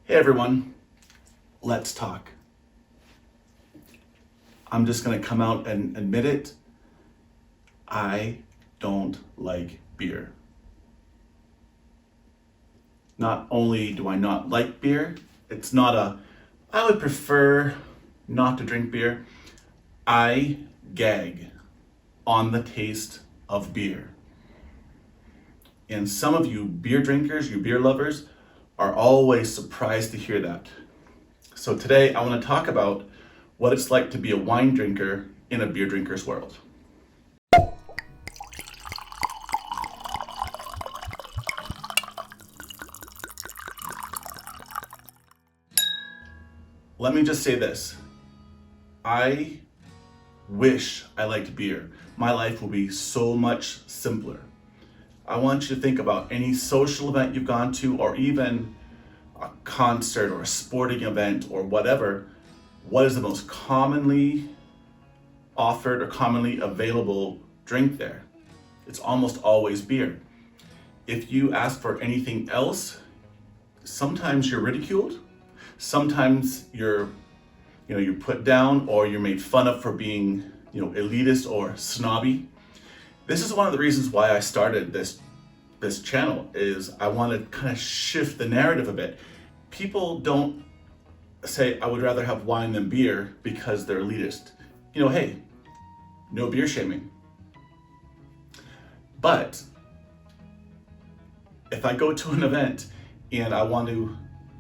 Hey everyone, let's talk. I'm just gonna come out and admit it. I don't like beer. Not only do I not like beer, it's not I would prefer not to drink beer. I gag on the taste of beer. And some of you beer drinkers, you beer lovers, are always surprised to hear that. So today I want to talk about what it's like to be a wine drinker in a beer drinker's world. Let me just say this. I wish I liked beer. My life will be so much simpler. I want you to think about any social event you've gone to, or even a concert or a sporting event or whatever. What is the most commonly offered or commonly available drink there? It's almost always beer. If you ask for anything else, sometimes you're ridiculed. Sometimes you're put down, or you're made fun of for being, elitist or snobby. This is one of the reasons why I started this channel, is I want to kind of shift the narrative a bit. People don't say, I would rather have wine than beer because they're elitist. Hey, no beer shaming. But if I go to an event and I want to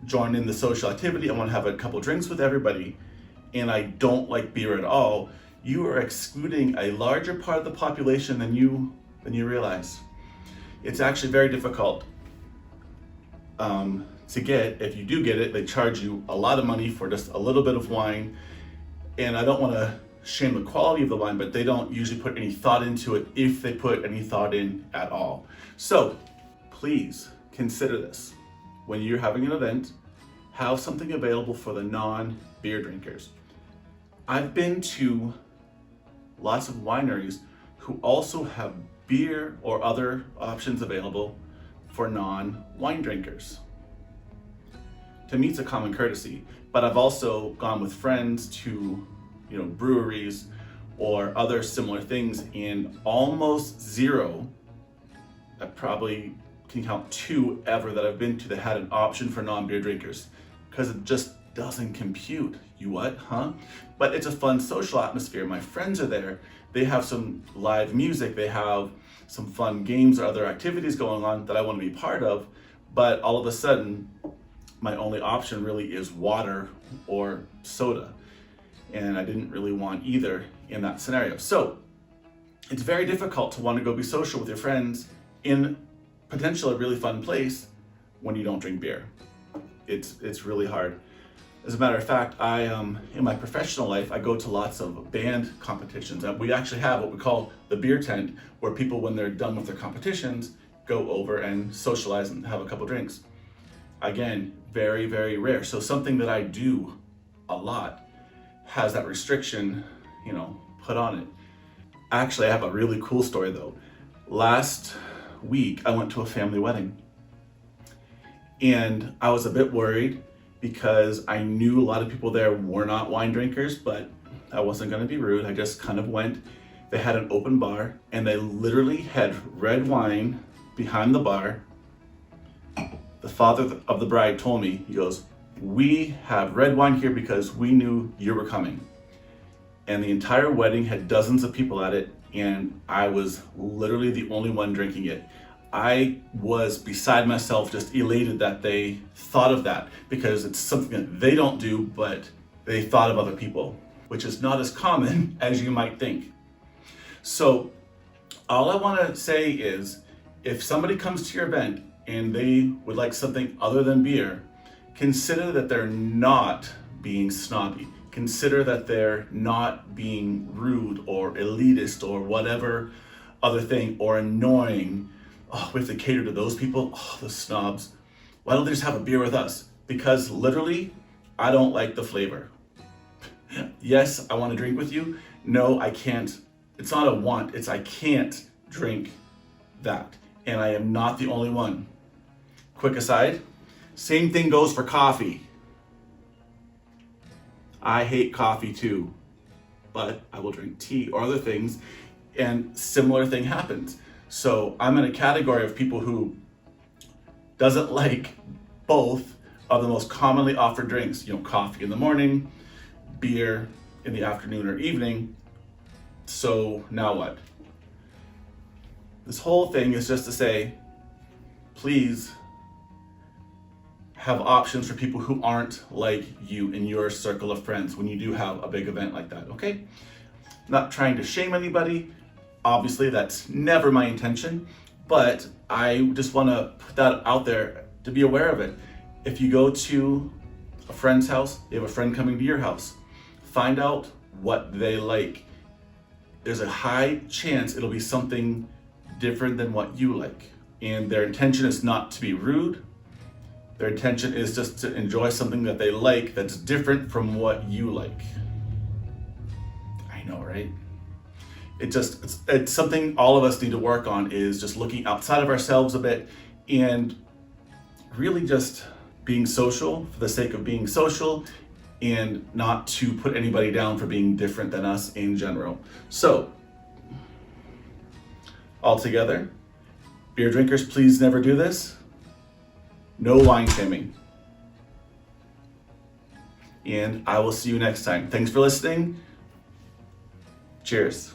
join in the social activity, I want to have a couple drinks with everybody, and I don't like beer at all, you are excluding a larger part of the population than you realize. It's actually very difficult to get. If you do get it, they charge you a lot of money for just a little bit of wine. And I don't want to shame the quality of the wine, but they don't usually put any thought into it, if they put any thought in at all. So please consider this. When you're having an event, have something available for the non-beer drinkers. I've been to lots of wineries who also have beer or other options available for non-wine drinkers. To me, it's a common courtesy, but I've also gone with friends to, breweries or other similar things, and almost zero, I probably can count 2 ever that I've been to that had an option for non-beer drinkers, because it just doesn't compute. You what, huh? But it's a fun social atmosphere. My friends are there. They have some live music. They have some fun games or other activities going on that I want to be part of. But all of a sudden, my only option really is water or soda. And I didn't really want either in that scenario. So it's very difficult to want to go be social with your friends in potentially a really fun place when you don't drink beer. It's really hard. As a matter of fact, in my professional life, I go to lots of band competitions. We actually have what we call the beer tent, where people, when they're done with their competitions, go over and socialize and have a couple drinks. Again, very, very rare. So something that I do a lot has that restriction, put on it. Actually, I have a really cool story though. Last week, I went to a family wedding, and I was a bit worried because I knew a lot of people there were not wine drinkers, but I wasn't going to be rude. I just kind of went. They had an open bar, and they literally had red wine behind the bar. The father of the bride told me, he goes, "We have red wine here because we knew you were coming." And the entire wedding had dozens of people at it, and I was literally the only one drinking it. I was beside myself, just elated that they thought of that, because it's something that they don't do, but they thought of other people, which is not as common as you might think. So all I want to say is, if somebody comes to your event and they would like something other than beer, consider that they're not being snobby. Consider that they're not being rude or elitist or whatever other thing, or annoying. Oh, we have to cater to those people. Oh, the snobs. Why don't they just have a beer with us? Because literally, I don't like the flavor. Yes, I want to drink with you. No, I can't. It's not a want, it's I can't drink that. And I am not the only one. Quick aside, Same thing goes for coffee. I hate coffee too, but I will drink tea or other things, and similar thing happens. So I'm in a category of people who doesn't like both of the most commonly offered drinks, coffee in the morning, beer in the afternoon or evening. So now what? This whole thing is just to say, please have options for people who aren't like you in your circle of friends when you do have a big event like that, okay? Not trying to shame anybody. Obviously, that's never my intention, but I just want to put that out there to be aware of it. If you go to a friend's house, you have a friend coming to your house, find out what they like. There's a high chance it'll be something different than what you like. And their intention is not to be rude. Their intention is just to enjoy something that they like that's different from what you like. I know, right? It's something all of us need to work on, is just looking outside of ourselves a bit and really just being social for the sake of being social, and not to put anybody down for being different than us in general. So, altogether, beer drinkers, please never do this. No wine shaming. And I will see you next time. Thanks for listening. Cheers.